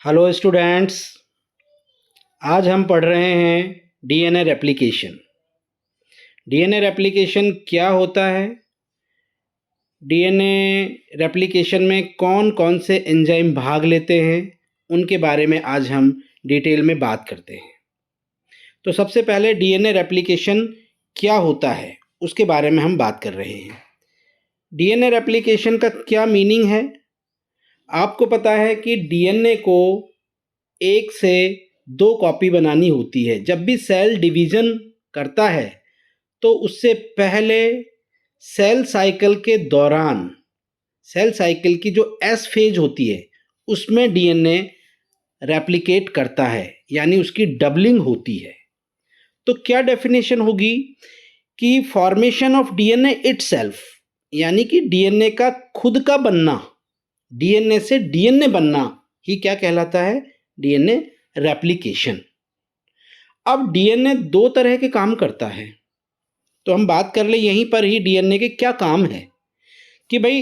Hello students, आज हम पढ़ रहे हैं डीएनए रेप्लिकेशन। डीएनए रेप्लिकेशन क्या होता है? डीएनए रेप्लिकेशन में कौन कौन से एंजाइम भाग लेते हैं, उनके बारे में आज हम डिटेल में बात करते हैं। तो सबसे पहले डीएनए रेप्लिकेशन क्या होता है उसके बारे में हम बात कर रहे हैं। डीएनए रेप्लिकेशन का क्या मीनिंग है? आपको पता है कि डीएनए को एक से दो कॉपी बनानी होती है। जब भी सेल डिवीज़न करता है तो उससे पहले सेल साइकिल के दौरान, सेल साइकिल की जो एस फेज होती है उसमें डीएनए रेप्लिकेट करता है, यानी उसकी डबलिंग होती है। तो क्या डेफिनेशन होगी कि फॉर्मेशन ऑफ डीएनए इटसेल्फ, यानी कि डीएनए का खुद का बनना, डीएनए से डीएनए बनना ही क्या कहलाता है? DNA replication. अब डीएनए दो तरह के काम करता है, तो हम बात कर ले यहीं पर ही डीएनए के क्या काम है कि भाई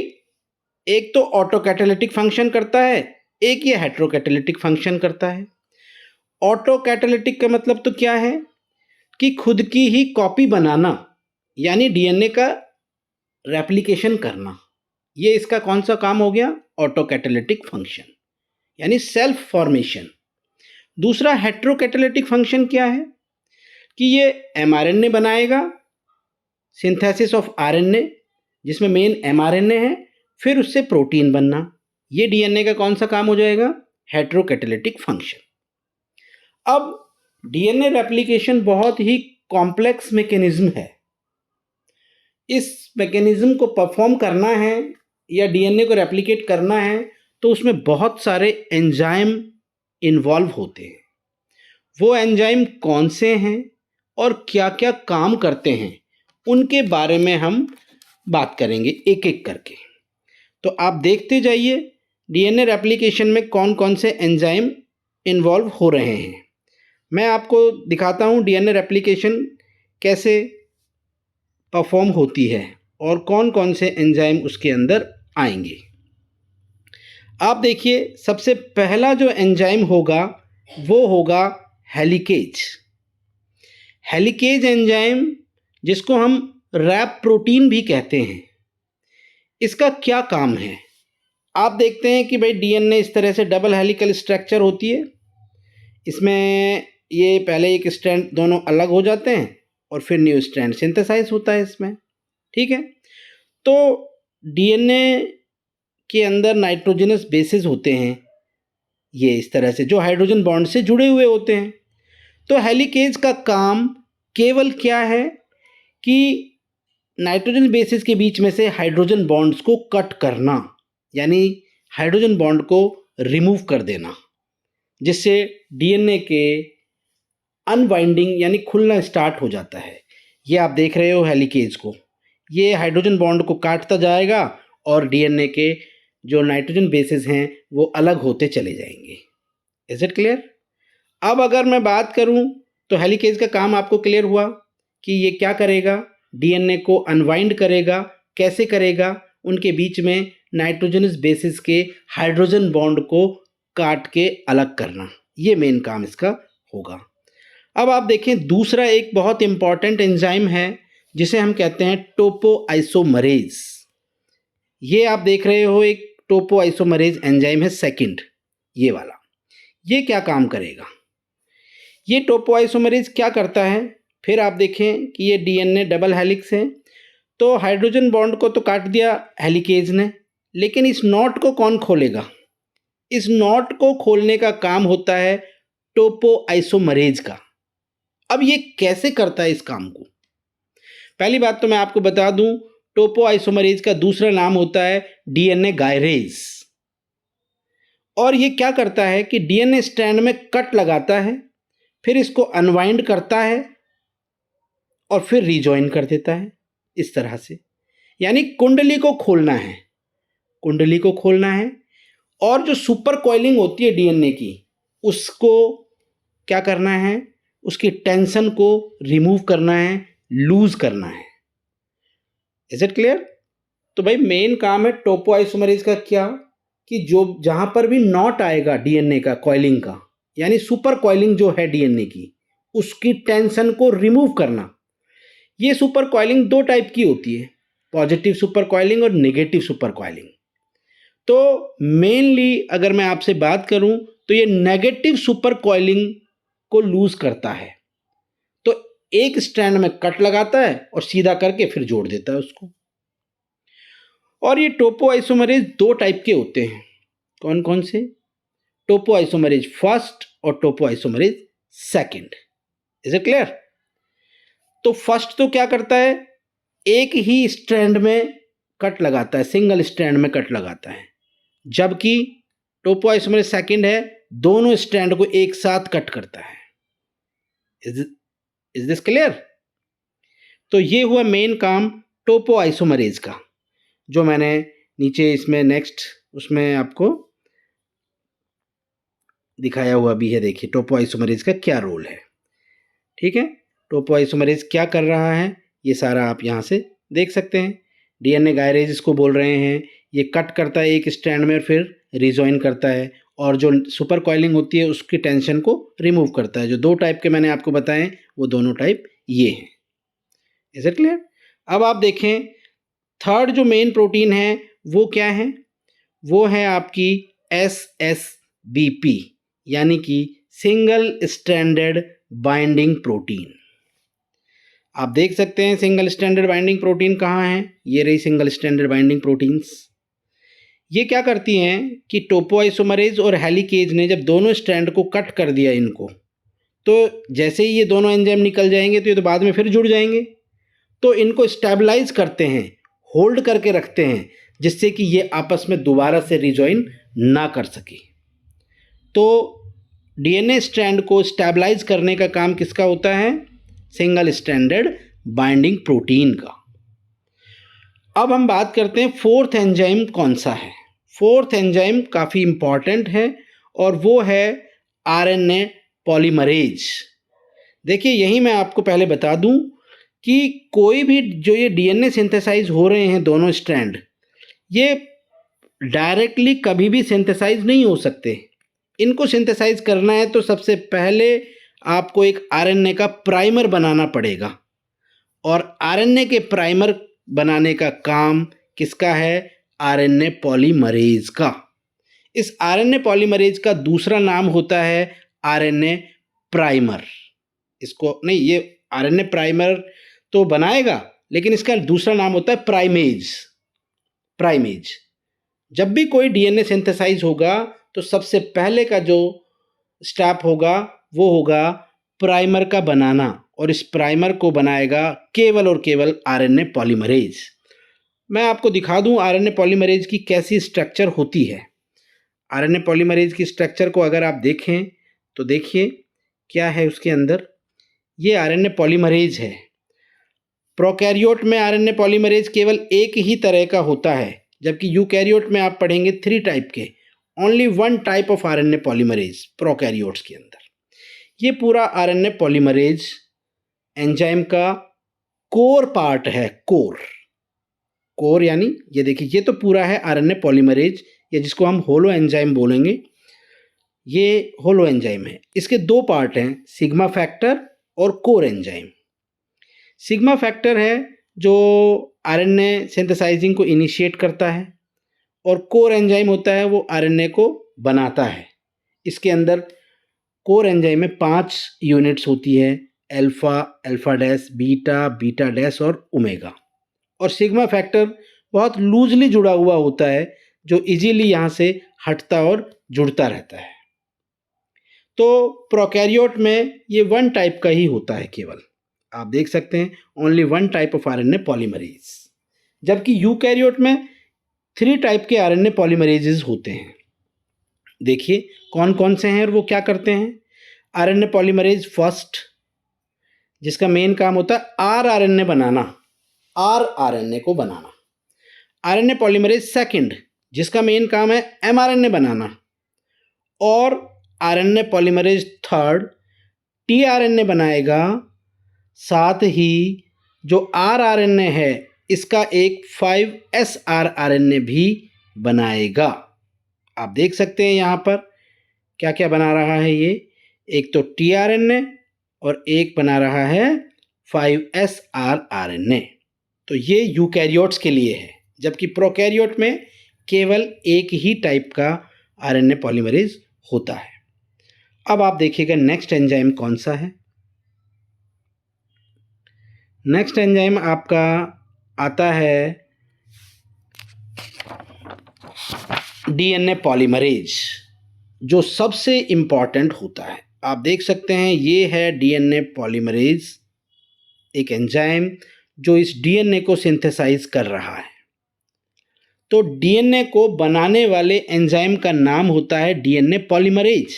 एक तो ऑटोकैटालिटिक फंक्शन करता है, एक ये हेट्रोकैटालिटिक फंक्शन करता है। ऑटोकैटालिटिक का मतलब तो क्या है कि खुद की ही कॉपी बनाना, यानी डीएनए का रेप्लिकेशन करना। ये इसका कौन सा काम हो गया? ऑटोकैटालिटिक फंक्शन, यानी सेल्फ फॉर्मेशन। दूसरा हेट्रोकैटालिटिक फंक्शन क्या है कि ये एमआरएनए बनाएगा, सिंथेसिस ऑफ आरएनए, जिसमें मेन एमआरएनए है, फिर उससे प्रोटीन बनना। ये डीएनए का कौन सा काम हो जाएगा? हेट्रोकैटालिटिक फंक्शन। अब डीएनए रेप्लिकेशन बहुत ही कॉम्प्लेक्स मैकेनिज्म है। इस मैकेनिज्म को परफॉर्म करना है या डीएनए को रेप्लिकेट करना है तो उसमें बहुत सारे एंजाइम इन्वॉल्व होते हैं। वो एंजाइम कौन से हैं और क्या क्या काम करते हैं, उनके बारे में हम बात करेंगे एक एक करके। तो आप देखते जाइए डीएनए रेप्लिकेशन में कौन कौन से एंजाइम इन्वॉल्व हो रहे हैं। मैं आपको दिखाता हूँ डीएनए रेप्लिकेशन कैसे परफॉर्म होती है और कौन कौन से एंजाइम उसके अंदर आएंगे। आप देखिए, सबसे पहला जो एंजाइम होगा वो होगा हेलिकेज। हेलिकेज एंजाइम, जिसको हम रैप प्रोटीन भी कहते हैं, इसका क्या काम है? आप देखते हैं कि भाई डीएनए इस तरह से डबल हेलिकल स्ट्रक्चर होती है। इसमें ये पहले एक स्ट्रैंड दोनों अलग हो जाते हैं और फिर न्यू स्ट्रैंड सिंथेसाइज होता है इसमें, ठीक है। तो डीएनए के अंदर नाइट्रोजनस बेसेस होते हैं, ये इस तरह से जो हाइड्रोजन बॉन्ड से जुड़े हुए होते हैं। तो हेलिकेज का काम केवल क्या है कि नाइट्रोजन बेसिस के बीच में से हाइड्रोजन बॉन्ड्स को कट करना, यानी हाइड्रोजन बॉन्ड को रिमूव कर देना, जिससे डीएनए के अनवाइंडिंग यानी खुलना स्टार्ट हो जाता है। ये आप देख रहे हो हेलिकेज को, ये हाइड्रोजन बॉन्ड को काटता जाएगा और डीएनए के जो नाइट्रोजन बेसिस हैं वो अलग होते चले जाएंगे। Is it clear? अब अगर मैं बात करूं तो हेलिकेज का काम आपको क्लियर हुआ कि ये क्या करेगा? डीएनए को अनवाइंड करेगा। कैसे करेगा? उनके बीच में नाइट्रोजनस बेसिस के हाइड्रोजन बॉन्ड को काट के अलग करना, ये मेन काम इसका होगा। अब आप देखें, दूसरा एक बहुत इंपॉर्टेंट एंजाइम है जिसे हम कहते हैं टोपोआइसोमरेज। ये आप देख रहे हो एक टोपोआइसोमरेज एंजाइम है, सेकंड ये वाला। ये क्या काम करेगा? ये टोपोआइसोमरेज क्या करता है? फिर आप देखें कि ये डीएनए डबल हेलिक्स है, तो हाइड्रोजन बॉन्ड को तो काट दिया हेलिकेज ने, लेकिन इस नॉट को कौन खोलेगा? इस नॉट को खोलने का काम होता है टोपोआइसोमरेज का। अब ये कैसे करता है इस काम को? पहली बात तो मैं आपको बता दूं, टोपोआइसोमरेज का दूसरा नाम होता है डीएनए गायरेज। और ये क्या करता है कि डीएनए स्ट्रैंड में कट लगाता है, फिर इसको अनवाइंड करता है और फिर रीजॉइन कर देता है इस तरह से। यानी कुंडली को खोलना है, कुंडली को खोलना है, और जो सुपर कॉइलिंग होती है डीएनए की, उसको क्या करना है? उसकी टेंशन को रिमूव करना है, लूज करना है। Is it clear? तो भाई मेन काम है टोपोआइसोमरेज का क्या कि जो जहाँ पर भी नॉट आएगा डीएनए का कॉइलिंग का, यानी सुपर कॉइलिंग जो है डीएनए की, उसकी टेंशन को रिमूव करना। ये सुपर कॉइलिंग दो टाइप की होती है, पॉजिटिव सुपर कॉइलिंग और नेगेटिव सुपर कॉइलिंग। तो मेनली अगर मैं आपसे बात करूं तो ये नेगेटिव सुपर कॉइलिंग को लूज करता है। तो एक स्ट्रैंड में कट लगाता है और सीधा करके फिर जोड़ देता है उसको। और ये टोपो आइसोमरेज दो टाइप के होते हैं। कौन कौन से? टोपो आइसोमरेज फर्स्ट और topoisomerase second. Is it clear? तो फर्स्ट तो क्या करता है, एक ही स्ट्रैंड में कट लगाता है, सिंगल स्ट्रैंड में कट लगाता है, जबकि टोपो आइसोमरेज सेकंड है, दोनों स्ट्रैंड को एक साथ कट करता है। Is this clear? तो ये हुआ मेन काम टोपो आइसोमरेज का, जो मैंने नीचे इसमें नेक्स्ट उसमें आपको दिखाया हुआ भी है। देखिए टोपो आइसोमरेज का क्या रोल है। ठीक है, टोपो आइसोमरेज क्या कर रहा है ये सारा आप यहाँ से देख सकते हैं। डीएनए गायरेज इसको बोल रहे हैं, ये कट करता है एक स्ट्रैंड में और फिर रिजॉइन करता है, और जो सुपर कॉइलिंग होती है उसकी टेंशन को रिमूव करता है। जो दो टाइप के मैंने आपको बताए वो दोनों टाइप ये हैं। Is it clear? अब आप देखें थर्ड जो मेन प्रोटीन है वो क्या है, वो है आपकी SSBP, यानी कि सिंगल स्ट्रैंडेड बाइंडिंग प्रोटीन। आप देख सकते हैं सिंगल स्ट्रैंडेड बाइंडिंग प्रोटीन कहाँ है, ये रही सिंगल स्ट्रैंडेड बाइंडिंग प्रोटीन्स। ये क्या करती हैं कि टोपोआइसोमरेज और हेलिकेज ने जब दोनों स्ट्रैंड को कट कर दिया इनको, तो जैसे ही ये दोनों एंजाइम निकल जाएंगे तो ये तो बाद में फिर जुड़ जाएंगे, तो इनको स्टेबलाइज करते हैं, होल्ड करके रखते हैं, जिससे कि ये आपस में दोबारा से रिजॉइन ना कर सके। तो डीएनए स्ट्रैंड को स्टेबलाइज करने का काम किसका होता है? सिंगल स्ट्रैंडेड बाइंडिंग प्रोटीन का। अब हम बात करते हैं फोर्थ एंजाइम कौन सा है। फोर्थ एंजाइम काफ़ी इंपॉर्टेंट है और वो है आरएनए पॉलीमरेज। देखिए यही मैं आपको पहले बता दूं कि कोई भी जो ये डीएनए सिंथेसाइज हो रहे हैं दोनों स्ट्रैंड, ये डायरेक्टली कभी भी सिंथेसाइज नहीं हो सकते। इनको सिंथेसाइज करना है तो सबसे पहले आपको एक आरएनए का प्राइमर बनाना पड़ेगा, और आरएनए के प्राइमर बनाने का काम किसका है? आरएनए पॉलीमरेज का। इस आरएनए पॉलीमरेज का दूसरा नाम होता है आरएनए प्राइमर। इसको नहीं, ये आरएनए प्राइमर तो बनाएगा, लेकिन इसका दूसरा नाम होता है प्राइमेज। प्राइमेज। जब भी कोई डीएनए सिंथेसाइज होगा तो सबसे पहले का जो स्टेप होगा वो होगा प्राइमर का बनाना, और इस प्राइमर को बनाएगा केवल और केवल आरएनए पॉलीमरेज। मैं आपको दिखा दूं आरएनए पॉलीमरेज की कैसी स्ट्रक्चर होती है। आरएनए पॉलीमरेज की स्ट्रक्चर को अगर आप देखें तो देखिए क्या है उसके अंदर। ये आरएनए पॉलीमरेज है। प्रोकैरियोट में आरएनए पॉलीमरेज केवल एक ही तरह का होता है, जबकि यूकैरियोट में आप पढ़ेंगे 3 टाइप के। Only 1 type of RNA polymerase prokaryotes के अंदर। ये पूरा आरएनए पॉलीमरेज एंजाइम का कोर पार्ट है। कोर यानी ये देखिए, ये तो पूरा है आरएनए पॉलीमरेज, या जिसको हम होलो एंजाइम बोलेंगे। ये होलो एंजाइम है। इसके 2 पार्ट हैं, सिग्मा फैक्टर और कोर एंजाइम। सिग्मा फैक्टर है जो आरएनए सिंथेसाइजिंग को इनिशिएट करता है, और कोर एंजाइम होता है वो आरएनए को बनाता है। इसके अंदर कोर एंजाइम में 5 यूनिट्स होती है, alpha, alpha dash, beta, beta dash और ओमेगा। और सिग्मा फैक्टर बहुत लूजली जुड़ा हुआ होता है, जो इजीली यहाँ से हटता और जुड़ता रहता है। तो प्रोकैरियोट में ये 1 टाइप का ही होता है केवल। आप देख सकते हैं only 1 type of RNA polymerase, जबकि यूकैरियोट में 3 टाइप के आरएनए पॉलीमरेजेस होते हैं। देखिए कौन कौन से हैं और वो क्या करते हैं। आरएनए पॉलीमरेज फर्स्ट, जिसका मेन काम होता है आरएनए बनाना, आरएनए को बनाना। आरएनए पॉलीमरेज सेकंड, जिसका मेन काम है एमआरएनए बनाना। और आरएनए पॉलीमरेज थर्ड टीआरएनए बनाएगा, साथ ही जो आरएनए है इसका एक 5S आरएनए भी बनाएगा। आप देख सकते हैं यहाँ पर क्या क्या बना रहा है ये, एक तो tRNA और एक बना रहा है 5srRNA। तो ये यूकैरियोट्स के लिए है, जबकि प्रोकैरियोट में केवल एक ही टाइप का आरएनए पॉलीमरेज होता है। अब आप देखिएगा नेक्स्ट एंजाइम कौन सा है। नेक्स्ट एंजाइम आपका आता है डीएनए पॉलीमरेज, जो सबसे इम्पॉर्टेंट होता है। आप देख सकते हैं ये है डीएनए पॉलीमरेज, एक एंजाइम जो इस डीएनए को सिंथेसाइज कर रहा है। तो डीएनए को बनाने वाले एंजाइम का नाम होता है डीएनए पॉलीमरेज,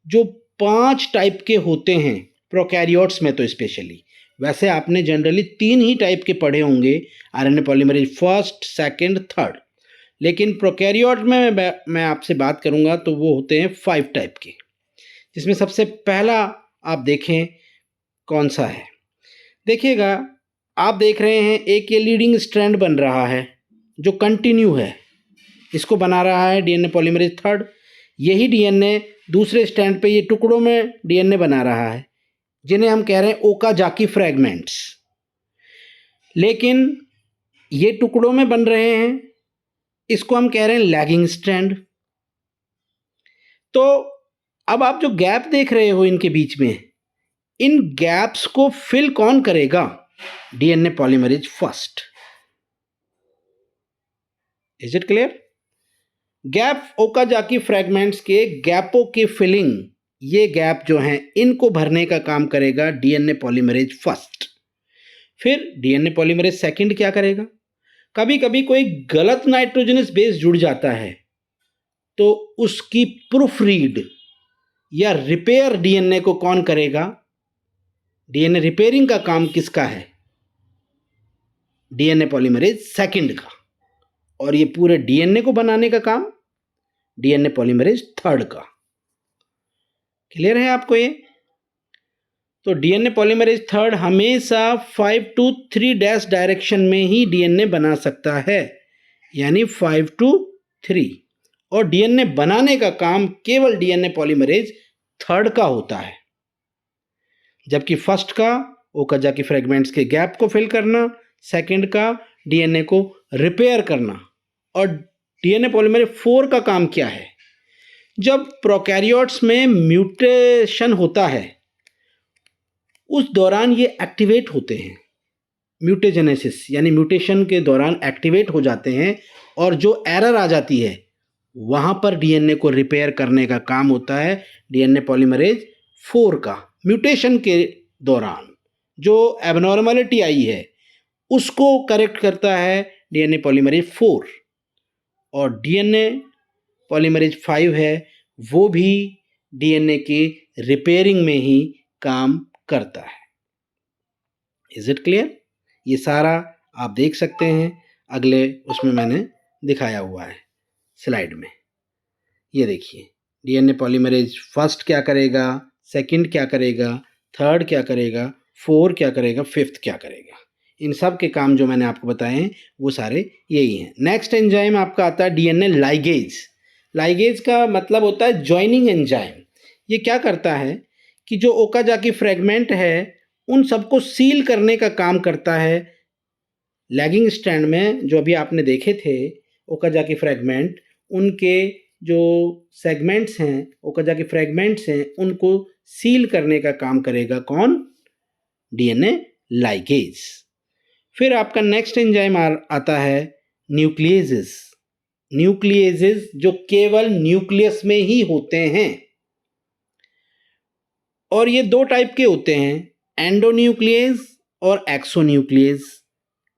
जो 5 टाइप के होते हैं प्रोकैरियोट्स में। तो स्पेशली वैसे आपने जनरली 3 ही टाइप के पढ़े होंगे RNA polymerase, first, second, third, लेकिन प्रोकैरियोट में मैं आपसे बात करूंगा तो वो होते हैं 5 टाइप के, जिसमें सबसे पहला आप देखें कौन सा है। देखिएगा, आप देख रहे हैं एक ये लीडिंग स्ट्रैंड बन रहा है जो कंटिन्यू है, इसको बना रहा है डीएनए पॉलीमरेज थर्ड। यही डीएनए दूसरे स्ट्रैंड पे ये टुकड़ों में डीएनए बना रहा है, जिन्हें हम कह रहे हैं ओकाजाकी फ्रैगमेंट्स। लेकिन ये टुकड़ों में बन रहे हैं, इसको हम कह रहे हैं लैगिंग स्ट्रैंड। तो अब आप जो गैप देख रहे हो इनके बीच में, इन गैप्स को फिल कौन करेगा? DNA polymerase first. Is it clear? Gap Okazaki fragments के गैपों की फिलिंग, ये गैप जो हैं इनको भरने का काम करेगा डीएनए पॉलीमरेज फर्स्ट। फिर डीएनए पॉलीमरेज सेकंड क्या करेगा? कभी कभी कोई गलत नाइट्रोजनस बेस जुड़ जाता है तो उसकी प्रूफ रीड या रिपेयर डीएनए को कौन करेगा? डीएनए रिपेयरिंग का काम किसका है? डीएनए पॉलीमरेज सेकंड का। और ये पूरे डीएनए को बनाने का काम डीएनए पॉलीमरेज थर्ड का। क्लियर है आपको ये? तो डीएनए पॉलीमरेज थर्ड हमेशा 5 to 3' डायरेक्शन में ही डीएनए बना सकता है, यानी 5 to 3। और डीएनए बनाने का काम केवल डीएनए पॉलीमरेज थर्ड का होता है, जबकि फर्स्ट का ओकाजाकी फ्रैगमेंट्स के गैप को फिल करना, सेकंड का डीएनए को रिपेयर करना। और डीएनए पॉलीमरेज 4 का काम क्या है? जब प्रोकैरियोट्स में म्यूटेशन होता है उस दौरान ये एक्टिवेट होते हैं, म्यूटेजेनेसिस यानी म्यूटेशन के दौरान एक्टिवेट हो जाते हैं, और जो एरर आ जाती है वहाँ पर डीएनए को रिपेयर करने का काम होता है डीएनए पॉलीमरेज 4 का। म्यूटेशन के दौरान जो एबनॉर्मलिटी आई है उसको करेक्ट करता है डीएनए पॉलीमरेज 4। और डीएनए पॉलीमरेज 5 है, वो भी डीएनए के रिपेयरिंग में ही काम करता है। Is it clear? ये सारा आप देख सकते हैं, अगले उसमें मैंने दिखाया हुआ है स्लाइड में। ये देखिए, डीएनए पॉलीमरेज फर्स्ट क्या करेगा, सेकंड क्या करेगा, थर्ड क्या करेगा, 4 क्या करेगा, 5th क्या करेगा। इन सब के काम जो मैंने आपको बताए हैं वो सारे यही हैं। नेक्स्ट एंजाइम आपका आता है डीएनए लाइगेज। लाइगेज का मतलब होता है जॉइनिंग एंजाइम। ये क्या करता है कि जो ओकाजाकी फ्रैगमेंट है उन सबको सील करने का काम करता है। लैगिंग स्ट्रैंड में जो अभी आपने देखे थे ओकाजाकी फ्रैगमेंट, उनके जो सेगमेंट्स हैं, ओकाजाकी फ्रैगमेंट्स हैं, उनको सील करने का काम करेगा कौन? DNA ligase. फिर आपका नेक्स्ट एंजाइम आता है न्यूक्लियेजेस। न्यूक्लियेजेस जो केवल न्यूक्लियस में ही होते हैं, और ये 2 टाइप के होते हैं, एंडोन्यूक्लियेज और एक्सोन्यूक्लियेज।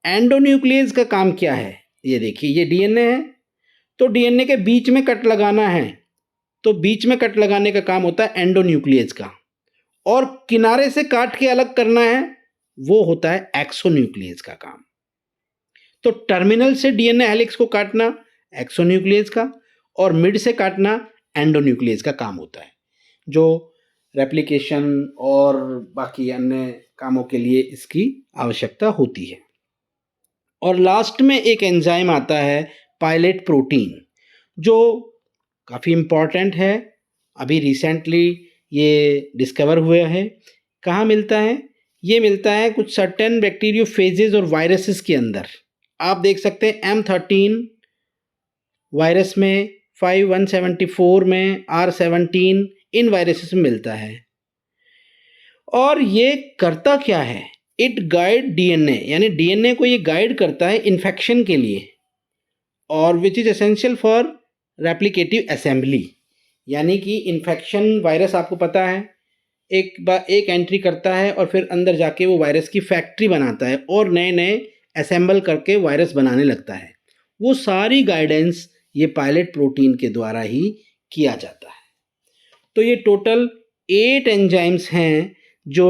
एंडोन्यूक्लियेज का काम क्या है? ये देखिए, ये डीएनए है तो डीएनए के बीच में कट लगाना है, तो बीच में कट लगाने का काम होता है एंडोन्यूक्लियेज का। और किनारे से काट के अलग करना है, वो होता है एक्सोन्यूक्लियेज का काम। तो टर्मिनल से डीएनए हेलिक्स को काटना एक्सोन्यूक्लियेज का, और मिड से काटना एंडोन्यूक्लियेज का काम होता है, जो रेप्लिकेशन और बाकी अन्य कामों के लिए इसकी आवश्यकता होती है। और लास्ट में एक एंजाइम आता है पायलेट प्रोटीन, जो काफ़ी इम्पॉर्टेंट है, अभी रिसेंटली ये डिस्कवर हुआ है। कहाँ मिलता है? ये मिलता है कुछ सर्टेन बैक्टीरियोफेजेज और वायरसेस के अंदर। आप देख सकते हैं M13 वायरस में, 5174 में, R17 इन वायरसेस में मिलता है। और ये करता क्या है? इट गाइड डीएनए, यानी डीएनए को ये गाइड करता है इन्फेक्शन के लिए, और which is essential for replicative assembly. यानी कि इन्फेक्शन वायरस आपको पता है एक एंट्री करता है और फिर अंदर जाके वो वायरस की फैक्ट्री बनाता है और नए नए असेंबल करके वायरस बनाने लगता है। वो सारी गाइडेंस ये पायलट प्रोटीन के द्वारा ही किया जाता है। तो ये टोटल 8 एंजाइम्स हैं जो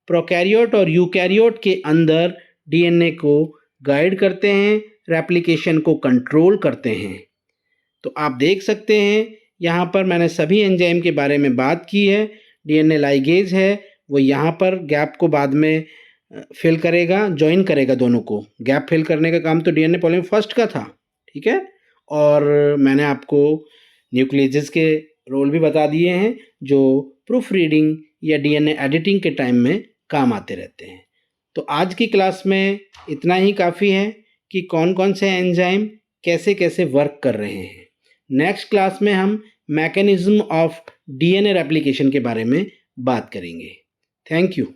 प्रोकैरियोट और यूकैरियोट के अंदर डीएनए को गाइड करते हैं, रेप्लिकेशन को कंट्रोल करते हैं। तो आप देख सकते हैं यहाँ पर मैंने सभी एंजाइम के बारे में बात की है। डीएनए लाइगेज है, वो यहाँ पर गैप को बाद में फिल करेगा, ज्वाइन करेगा दोनों को। गैप फिल करने का काम तो डीएनए पॉलीमर फर्स्ट का था, ठीक है। और मैंने आपको न्यूक्लियेजेस के रोल भी बता दिए हैं जो प्रूफ रीडिंग या डीएनए एडिटिंग के टाइम में काम आते रहते हैं। तो आज की क्लास में इतना ही काफ़ी है कि कौन कौन से एंजाइम कैसे कैसे वर्क कर रहे हैं। नेक्स्ट क्लास में हम मैकेनिज्म ऑफ डीएनए रेप्लिकेशन के बारे में बात करेंगे। Thank you.